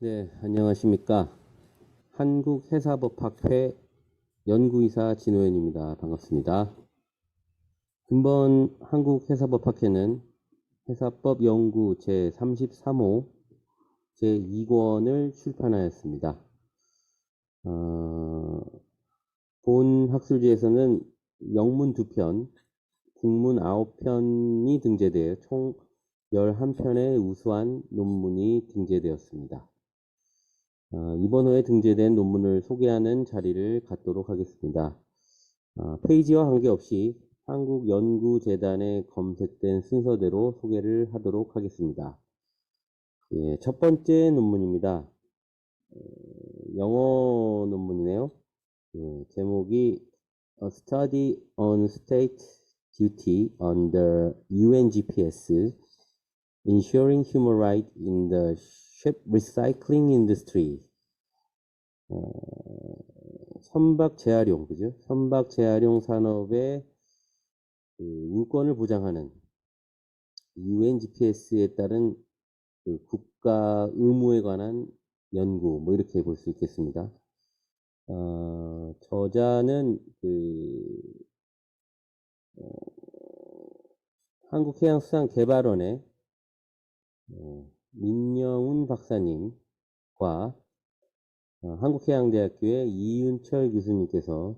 네, 안녕하십니까. 한국회사법학회 연구이사 진호연입니다. 반갑습니다. 근본 한국회사법학회는 회사법 연구 제33호 제2권을 출판하였습니다. 본 학술지에서는 영문 2편, 국문 9편이 등재되어 총 11편의 우수한 논문이 등재되었습니다. 이번 호에 등재된 논문을 소개하는 자리를 갖도록 하겠습니다. 페이지와 관계없이 한국연구재단에 검색된 순서대로 소개를 하도록 하겠습니다. 예, 첫 번째 논문입니다. 영어 논문이네요. 예, 제목이 A Study on State Duty under UNGPS Ensuring Human Rights in the Ship Recycling Industry. 선박 재활용, 그죠? 선박 재활용 산업의 인권을 보장하는 UNGPS에 따른 국가 의무에 관한 연구, 뭐 이렇게 볼 수 있겠습니다. 저자는 한국해양수산개발원의 민영훈 박사님과 한국해양대학교의 이윤철 교수님께서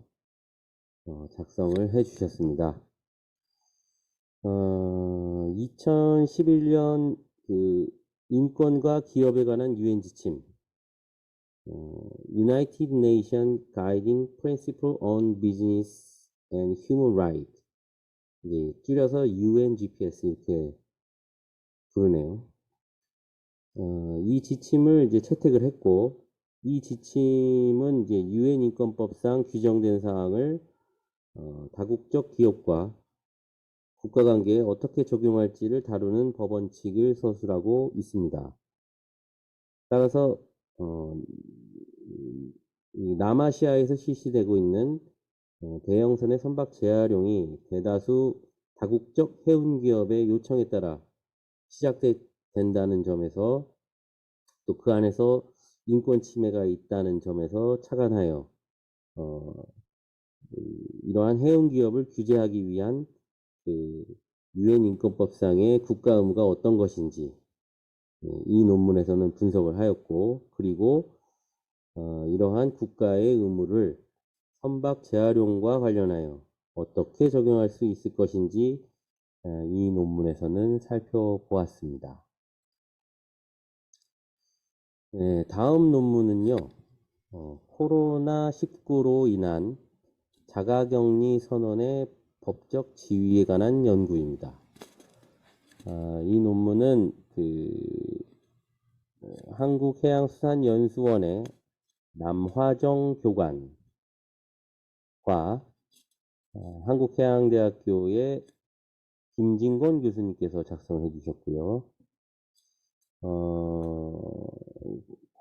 작성을 해 주셨습니다. 2011년 인권과 기업에 관한 UN 지침, United Nations Guiding Principle on Business and Human Rights, 줄여서 UNGPS 이렇게 부르네요. 이 지침을 이제 채택을 했고, 이 지침은 이제 UN 인권법상 규정된 사항을 다국적 기업과 국가관계에 어떻게 적용할지를 다루는 법원칙을 서술하고 있습니다. 따라서 남아시아에서 실시되고 있는 대형선의 선박 재활용이 대다수 다국적 해운기업의 요청에 따라 시작된다는 점에서, 또 그 안에서 인권 침해가 있다는 점에서 착안하여 이러한 해운기업을 규제하기 위한 UN 인권법상의 국가 의무가 어떤 것인지 이 논문에서는 분석을 하였고, 그리고 이러한 국가의 의무를 선박 재활용과 관련하여 어떻게 적용할 수 있을 것인지 이 논문에서는 살펴보았습니다. 네, 다음 논문은요, 코로나19로 인한 자가격리 선언의 법적 지위에 관한 연구입니다. 이 논문은 한국해양수산연수원의 남화정 교관과 한국해양대학교의 김진권 교수님께서 작성해 주셨고요.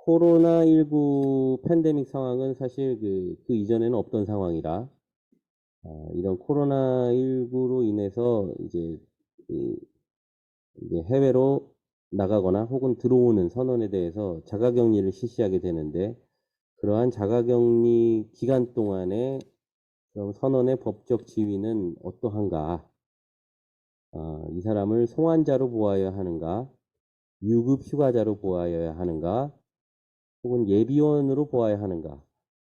코로나19 팬데믹 상황은 사실 그 이전에는 없던 상황이라 이런 코로나19로 인해서 이제 해외로 나가거나 혹은 들어오는 선원에 대해서 자가격리를 실시하게 되는데, 그러한 자가격리 기간 동안에 그럼 선원의 법적 지위는 어떠한가? 이 사람을 송환자로 보아야 하는가? 유급 휴가자로 보아야 하는가? 혹은 예비원으로 보아야 하는가?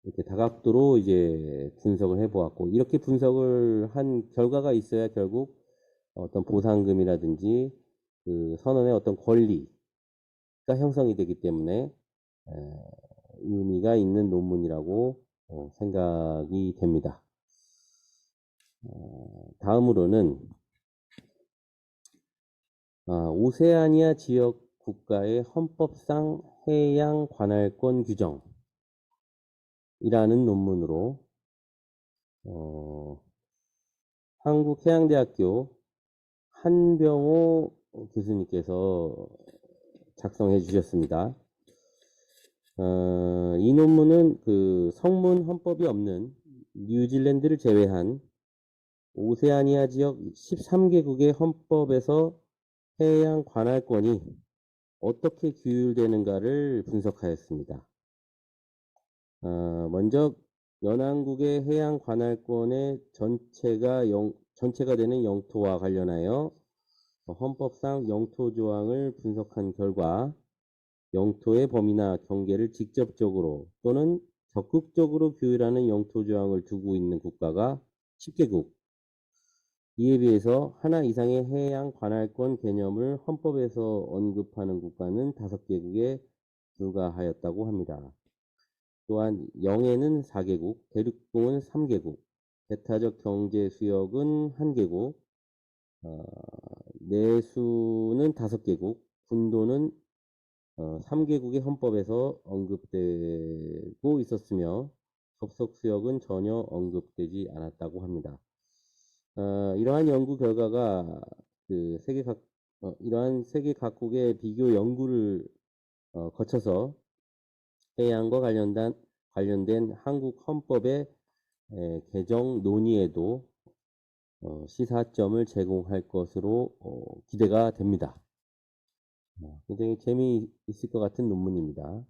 이렇게 다각도로 이제 분석을 해보았고, 이렇게 분석을 한 결과가 있어야 결국 어떤 보상금이라든지 그 선언의 어떤 권리가 형성이 되기 때문에 의미가 있는 논문이라고 생각이 됩니다. 다음으로는 오세아니아 지역 국가의 헌법상 해양 관할권 규정이라는 논문으로 한국해양대학교 한병호 교수님께서 작성해 주셨습니다. 이 논문은 성문 헌법이 없는 뉴질랜드를 제외한 오세아니아 지역 13개국의 헌법에서 해양 관할권이 어떻게 규율되는가를 분석하였습니다. 먼저 연안국의 해양 관할권의 전체가 되는 영토와 관련하여 헌법상 영토 조항을 분석한 결과 영토의 범위나 경계를 직접적으로 또는 적극적으로 규율하는 영토 조항을 두고 있는 국가가 10개국, 이에 비해서 하나 이상의 해양 관할권 개념을 헌법에서 언급하는 국가는 5개국에 불과하였다고 합니다. 또한 영해는 4개국, 대륙공은 3개국, 배타적 경제 수역은 1개국, 내수는 5개국, 군도는 3개국의 헌법에서 언급되고 있었으며 접속 수역은 전혀 언급되지 않았다고 합니다. 이러한 연구 결과가 이러한 세계 각국의 비교 연구를 거쳐서 해양과 관련된 한국 헌법의 개정 논의에도 시사점을 제공할 것으로 기대가 됩니다. 굉장히 재미있을 것 같은 논문입니다.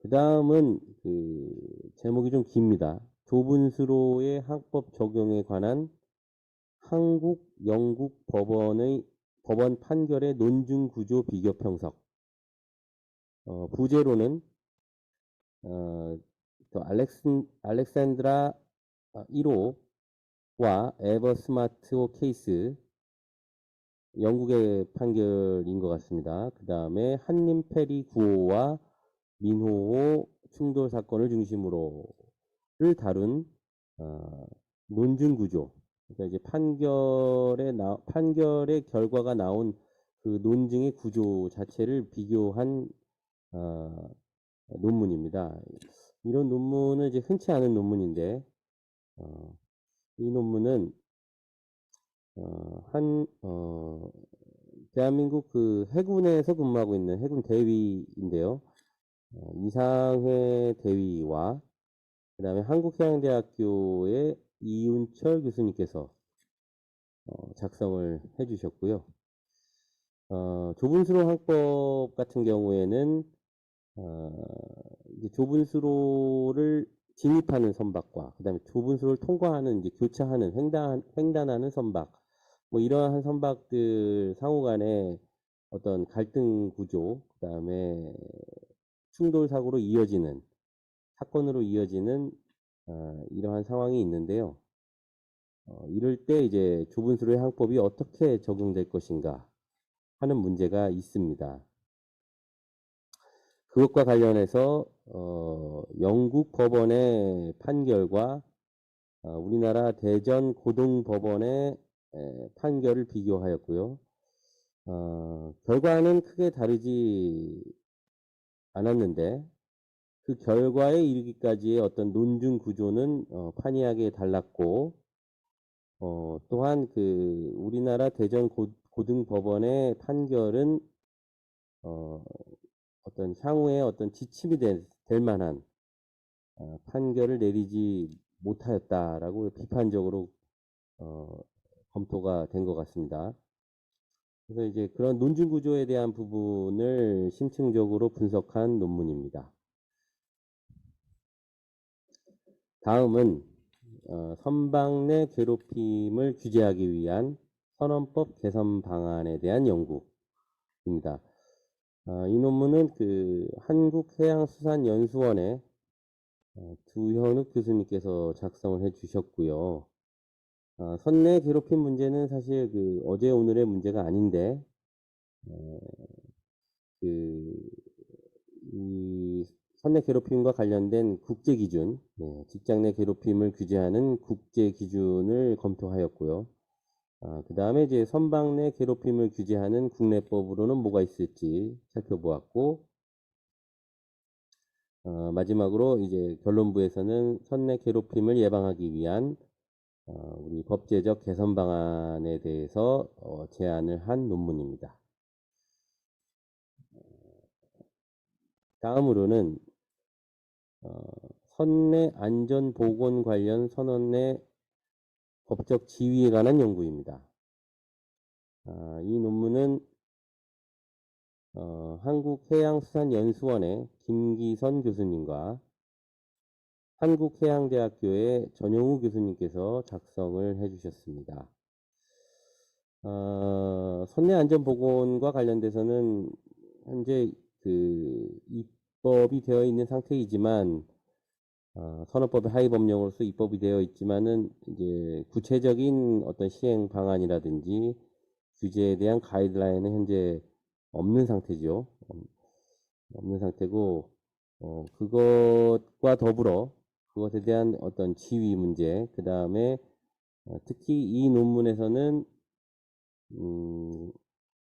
그 다음은 제목이 좀 깁니다. 좁은 수로의 항법 적용에 관한 한국, 영국 법원 판결의 논증 구조 비교 평석. 부제로는 알렉산드라 1호와 에버스마트호 케이스, 영국의 판결인 것 같습니다. 그 다음에 한림페리 9호와 민호호 충돌 사건을 중심으로를 다룬 논증 구조. 그러니까 이제 판결의 결과가 나온 그 논증의 구조 자체를 비교한 논문입니다. 이런 논문은 이제 흔치 않은 논문인데, 이 논문은 대한민국 그 해군에서 근무하고 있는 해군 대위인데요. 이상해 대위와 그 다음에 한국해양대학교의 이윤철 교수님께서 작성을 해주셨고요. 좁은 수로 항법 같은 경우에는 이제 좁은 수로를 진입하는 선박과 그 다음에 좁은 수로를 통과하는 이제 교차하는 횡단하는 선박, 뭐 이러한 선박들 상호 간의 어떤 갈등 구조, 그 다음에 충돌 사고로 이어지는 사건으로 이어지는 이러한 상황이 있는데요. 이럴 때 이제 좁은 수로의 항법이 어떻게 적용될 것인가 하는 문제가 있습니다. 그것과 관련해서 영국 법원의 판결과 우리나라 대전 고등법원의 판결을 비교하였고요. 결과는 크게 다르지 않았는데 그 결과에 이르기까지의 어떤 논증 구조는 판이하게 달랐고, 또한 그 우리나라 대전 고등법원의 판결은 어떤 향후에 어떤 지침이 될 만한 판결을 내리지 못하였다라고 비판적으로 검토가 된 것 같습니다. 그래서 이제 그런 논증 구조에 대한 부분을 심층적으로 분석한 논문입니다. 다음은 선박 내 괴롭힘을 규제하기 위한 선언법 개선 방안에 대한 연구입니다. 이 논문은 그 한국해양수산연수원의 두현욱 교수님께서 작성을 해주셨고요. 선내 괴롭힘 문제는 사실 그 어제 오늘의 문제가 아닌데 이 선내 괴롭힘과 관련된 국제 기준, 직장 내 괴롭힘을 규제하는 국제 기준을 검토하였고요. 그 다음에 이제 선박 내 괴롭힘을 규제하는 국내법으로는 뭐가 있을지 살펴보았고, 마지막으로 이제 결론부에서는 선내 괴롭힘을 예방하기 위한 우리 법제적 개선 방안에 대해서 제안을 한 논문입니다. 다음으로는 선내 안전보건 관련 선언 내 법적 지위에 관한 연구입니다. 이 논문은 한국해양수산연수원의 김기선 교수님과 한국해양대학교의 전용우 교수님께서 작성을 해주셨습니다. 선내안전보건과 관련돼서는 현재 입법이 되어 있는 상태이지만 선언법의 하위 법령으로서 입법이 되어 있지만은 이제 구체적인 어떤 시행 방안이라든지 규제에 대한 가이드라인은 현재 없는 상태죠. 없는 상태고 그것과 더불어 그것에 대한 어떤 지위 문제, 그 다음에 특히 이 논문에서는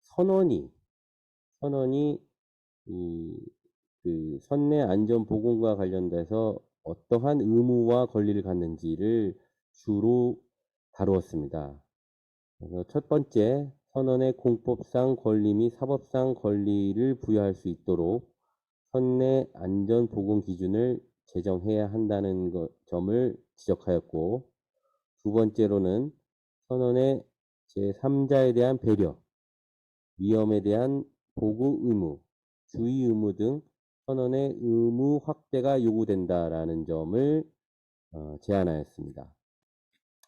선원이 그 선내 안전 보건과 관련돼서 어떠한 의무와 권리를 갖는지를 주로 다루었습니다. 그래서 첫 번째, 선원의 공법상 권리 및 사법상 권리를 부여할 수 있도록 선내 안전 보건 기준을 제정해야 한다는 점을 지적하였고, 두 번째로는 선원의 제3자에 대한 배려, 위험에 대한 보고 의무, 주의 의무 등 선원의 의무 확대가 요구된다라는 점을 제안하였습니다.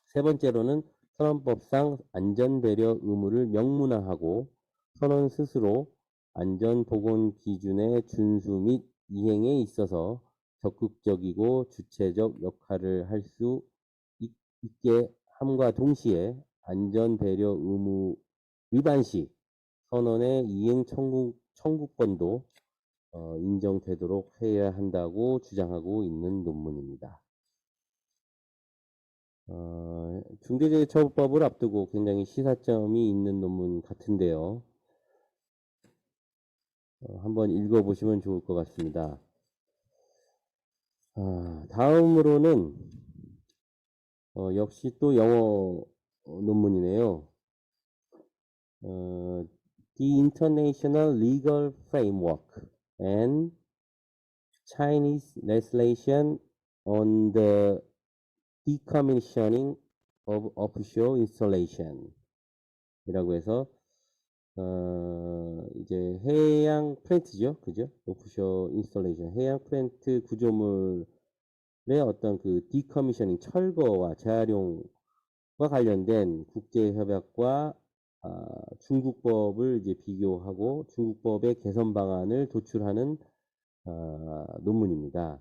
세 번째로는 선원법상 안전배려 의무를 명문화하고 선원 스스로 안전보건 기준의 준수 및 이행에 있어서 적극적이고 주체적 역할을 할 수 있게 함과 동시에 안전배려 의무 위반 시 선원의 이행 청구권도 인정되도록 해야 한다고 주장하고 있는 논문입니다. 중대재해처벌법을 앞두고 굉장히 시사점이 있는 논문 같은데요. 한번 읽어보시면 좋을 것 같습니다. 다음으로는 역시 또 영어 논문이네요. The International Legal Framework and Chinese Legislation on the Decommissioning of Offshore Installation 이라고 해서 이제 해양 플랜트죠, 그죠? 오프쇼 인스톨레이션, 해양 플랜트 구조물의 어떤 그 디커미셔닝, 철거와 재활용과 관련된 국제 협약과 중국법을 이제 비교하고 중국법의 개선 방안을 도출하는 논문입니다.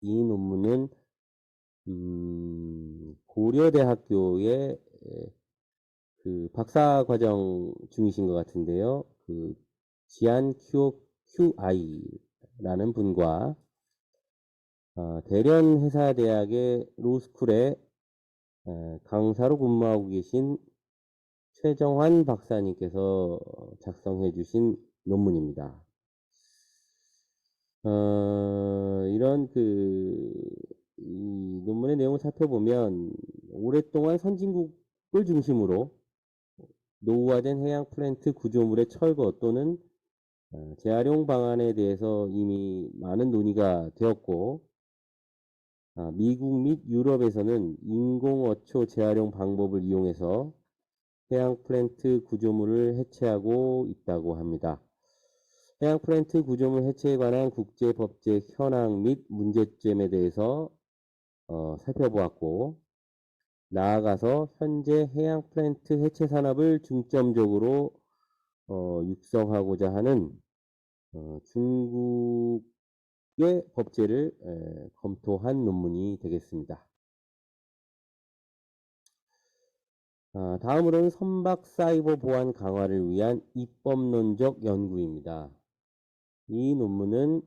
이 논문은 고려대학교의 그 박사 과정 중이신 것 같은데요. 그 지안 QI라는 분과 대련회사대학의 로스쿨에 강사로 근무하고 계신 최정환 박사님께서 작성해 주신 논문입니다. 이런 이 논문의 내용을 살펴보면 오랫동안 선진국을 중심으로 노후화된 해양 플랜트 구조물의 철거 또는 재활용 방안에 대해서 이미 많은 논의가 되었고, 미국 및 유럽에서는 인공어초 재활용 방법을 이용해서 해양 플랜트 구조물을 해체하고 있다고 합니다. 해양 플랜트 구조물 해체에 관한 국제법제 현황 및 문제점에 대해서 살펴보았고, 나아가서 현재 해양 플랜트 해체 산업을 중점적으로 육성하고자 하는 중국의 법제를 검토한 논문이 되겠습니다. 다음으로는 선박 사이버 보안 강화를 위한 입법론적 연구입니다. 이 논문은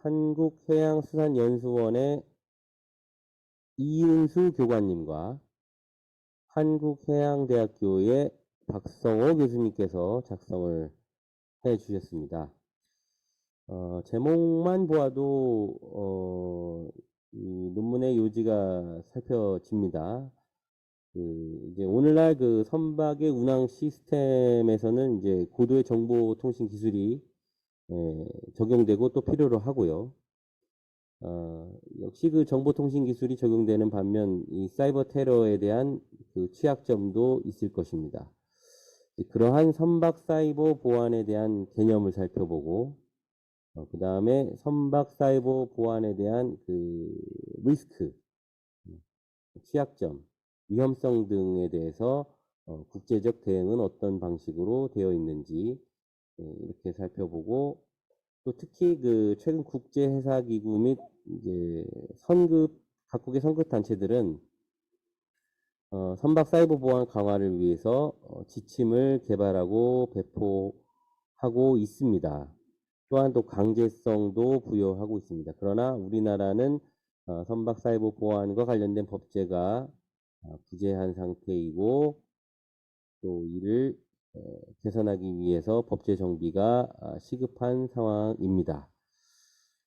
한국해양수산연수원의 이은수 교관님과 한국해양대학교의 박성호 교수님께서 작성을 해 주셨습니다. 제목만 보아도 이 논문의 요지가 살펴집니다. 이제 오늘날 그 선박의 운항 시스템에서는 이제 고도의 정보통신 기술이 적용되고 또 필요로 하고요. 역시 그 정보통신 기술이 적용되는 반면 이 사이버 테러에 대한 그 그 취약점도 있을 것입니다. 그러한 선박 사이버 보안에 대한 개념을 살펴보고, 그 다음에 선박 사이버 보안에 대한 그 리스크, 취약점, 위험성 등에 대해서 국제적 대응은 어떤 방식으로 되어 있는지 이렇게 살펴보고, 또 특히 그 최근 국제해사기구 및 이제 각국의 선급 단체들은 선박 사이버 보안 강화를 위해서 지침을 개발하고 배포하고 있습니다. 또한 또 강제성도 부여하고 있습니다. 그러나 우리나라는 선박 사이버 보안과 관련된 법제가 부재한 상태이고, 또 이를 개선하기 위해서 법제 정비가 시급한 상황입니다.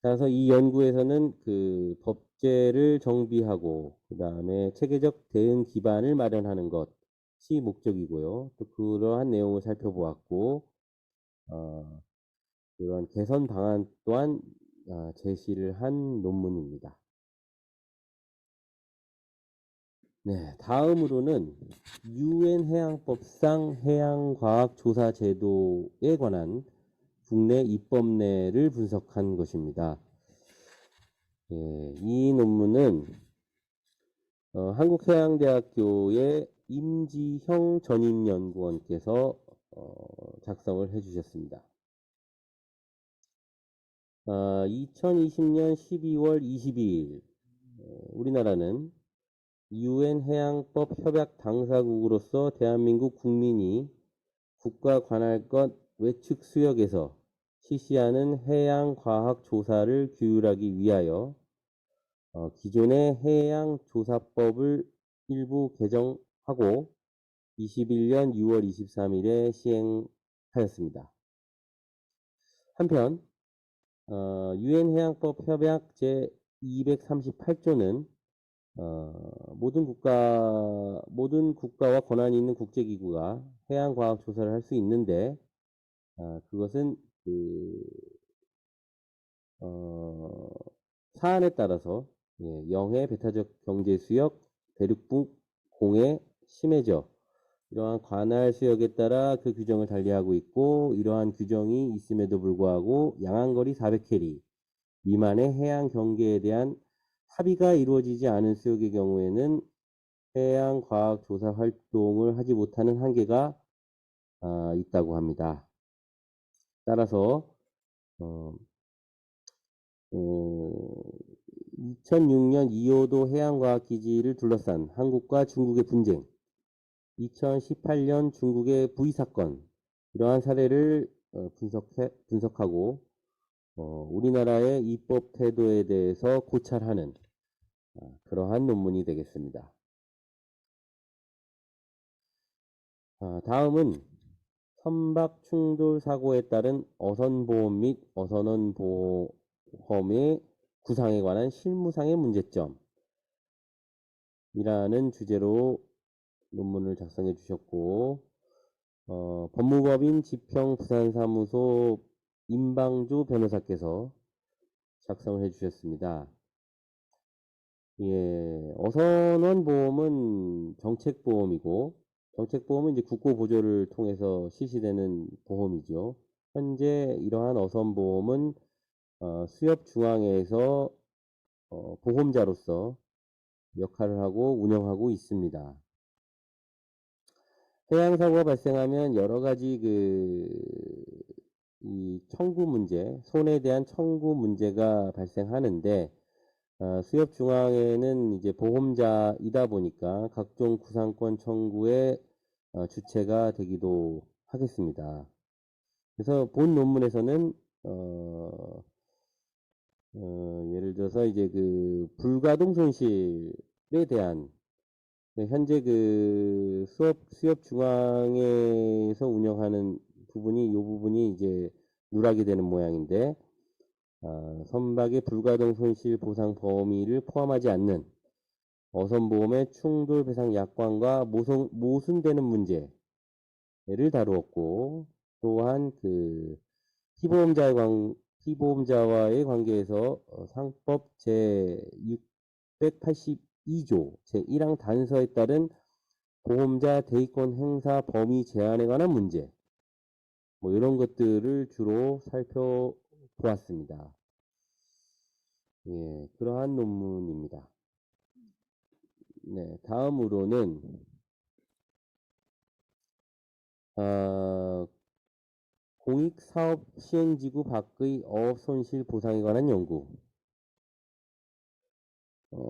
따라서 이 연구에서는 그 법제를 정비하고 그 다음에 체계적 대응 기반을 마련하는 것이 목적이고요. 또 그러한 내용을 살펴보았고, 그런 개선 방안 또한 제시를 한 논문입니다. 네, 다음으로는 UN 해양법상 해양과학조사제도에 관한 국내 입법례를 분석한 것입니다. 이 논문은 한국해양대학교의 임지형 전임연구원께서 작성을 해주셨습니다. 2020년 12월 22일 우리나라는 UN 해양법 협약 당사국으로서 대한민국 국민이 국가 관할권 외측 수역에서 실시하는 해양과학 조사를 규율하기 위하여 기존의 해양조사법을 일부 개정하고 21년 6월 23일에 시행하였습니다. 한편 UN 해양법 협약 제238조는 모든 국가와 권한이 있는 국제기구가 해양과학 조사를 할 수 있는데, 그것은 사안에 따라서 영해, 배타적 경제수역, 대륙부 공해, 심해저 이러한 관할 수역에 따라 그 규정을 달리하고 있고, 이러한 규정이 있음에도 불구하고 양항거리 400캐리 미만의 해양 경계에 대한 합의가 이루어지지 않은 수역의 경우에는 해양과학조사 활동을 하지 못하는 한계가 있다고 합니다. 따라서 2006년 이호도 해양과학기지를 둘러싼 한국과 중국의 분쟁, 2018년 중국의 부의사건, 이러한 사례를 분석하고 우리나라의 입법 태도에 대해서 고찰하는 그러한 논문이 되겠습니다. 다음은 선박 충돌 사고에 따른 어선보험 및 어선원 보험의 구상에 관한 실무상의 문제점이라는 주제로 논문을 작성해 주셨고, 법무법인 지평 부산사무소 임방주 변호사께서 작성을 해 주셨습니다. 어선원 보험은 정책보험이고, 정책보험은 이제 국고보조를 통해서 실시되는 보험이죠. 현재 이러한 어선보험은 수협중앙회에서 보험자로서 역할을 하고 운영하고 있습니다. 해양사고가 발생하면 여러 가지 이 청구 문제, 손해에 대한 청구 문제가 발생하는데, 수협중앙회는 이제 보험자이다 보니까 각종 구상권 청구의 주체가 되기도 하겠습니다. 그래서 본 논문에서는 예를 들어서 이제 그 불가동 손실에 대한 현재 그 수협중앙회에서 운영하는 부분이 이 부분이 이제 누락이 되는 모양인데, 선박의 불가동 손실 보상 범위를 포함하지 않는 어선보험의 충돌 배상 약관과 모순되는 문제를 다루었고, 또한 그 피보험자와의 관계에서 상법 제682조 제1항 단서에 따른 보험자 대의권 행사 범위 제한에 관한 문제, 뭐 이런 것들을 주로 살펴보았습니다. 예, 그러한 논문입니다. 네, 다음으로는 공익사업 시행지구 밖의 어업 손실 보상에 관한 연구,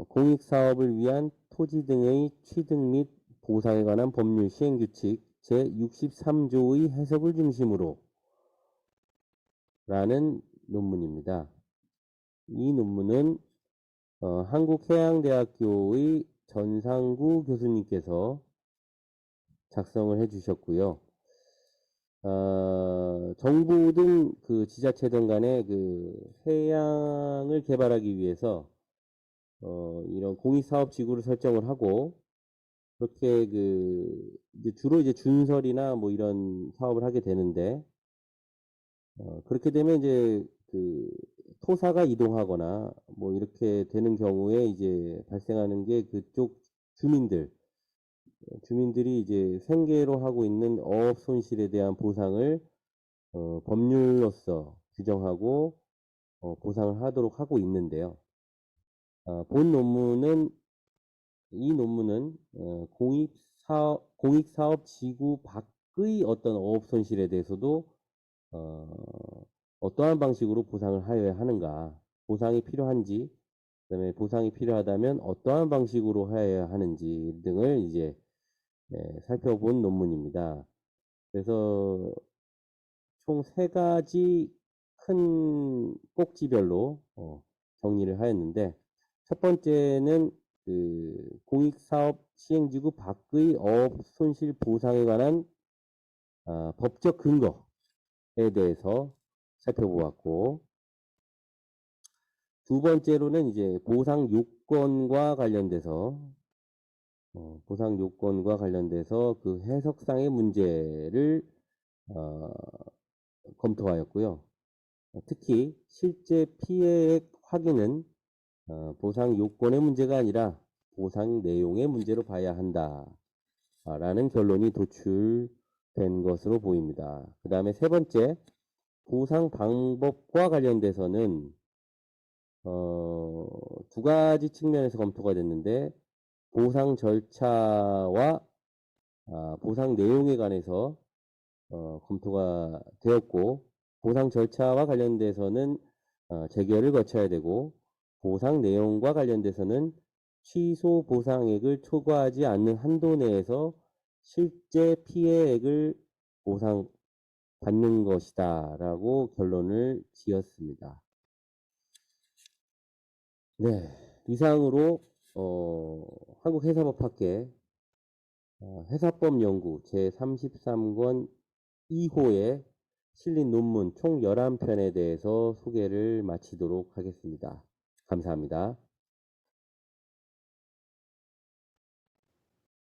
공익사업을 위한 토지 등의 취득 및 보상에 관한 법률 시행규칙 제63조의 해석을 중심으로 라는 논문입니다. 이 논문은 한국해양대학교의 전상구 교수님께서 작성을 해주셨고요. 정부 등 그 지자체 등 간의 그 해양을 개발하기 위해서 이런 공익사업지구를 설정을 하고 그렇게 이제 주로 이제 준설이나 뭐 이런 사업을 하게 되는데 그렇게 되면 이제 그 토사가 이동하거나 뭐 이렇게 되는 경우에 이제 발생하는 게 그쪽 주민들이 이제 생계로 하고 있는 어업 손실에 대한 보상을 법률로서 규정하고 보상을 하도록 하고 있는데요. 이 논문은 공익사업 지구 밖의 어떤 어업 손실에 대해서도 어떠한 방식으로 보상을 하여야 하는가, 보상이 필요한지, 그다음에 보상이 필요하다면 어떠한 방식으로 하여야 하는지 등을 이제 살펴본 논문입니다. 그래서 총 3가지 큰 꼭지별로 정리를 하였는데, 첫 번째는 그 공익사업 시행지구 밖의 어업 손실 보상에 관한 법적 근거에 대해서 살펴보았고, 두 번째로는 이제 보상 요건과 관련돼서 그 해석상의 문제를 검토하였고요. 특히 실제 피해액 확인은 보상 요건의 문제가 아니라 보상 내용의 문제로 봐야 한다라는 결론이 도출된 것으로 보입니다. 그 다음에 세 번째, 보상 방법과 관련돼서는 2가지 측면에서 검토가 됐는데, 보상 절차와 보상 내용에 관해서 검토가 되었고, 보상 절차와 관련돼서는 재결을 거쳐야 되고, 보상 내용과 관련돼서는 취소 보상액을 초과하지 않는 한도 내에서 실제 피해액을 보상받는 것이다 라고 결론을 지었습니다. 네, 이상으로 한국회사법학회 회사법 연구 제33권 2호에 실린 논문 총 11편에 대해서 소개를 마치도록 하겠습니다. 감사합니다.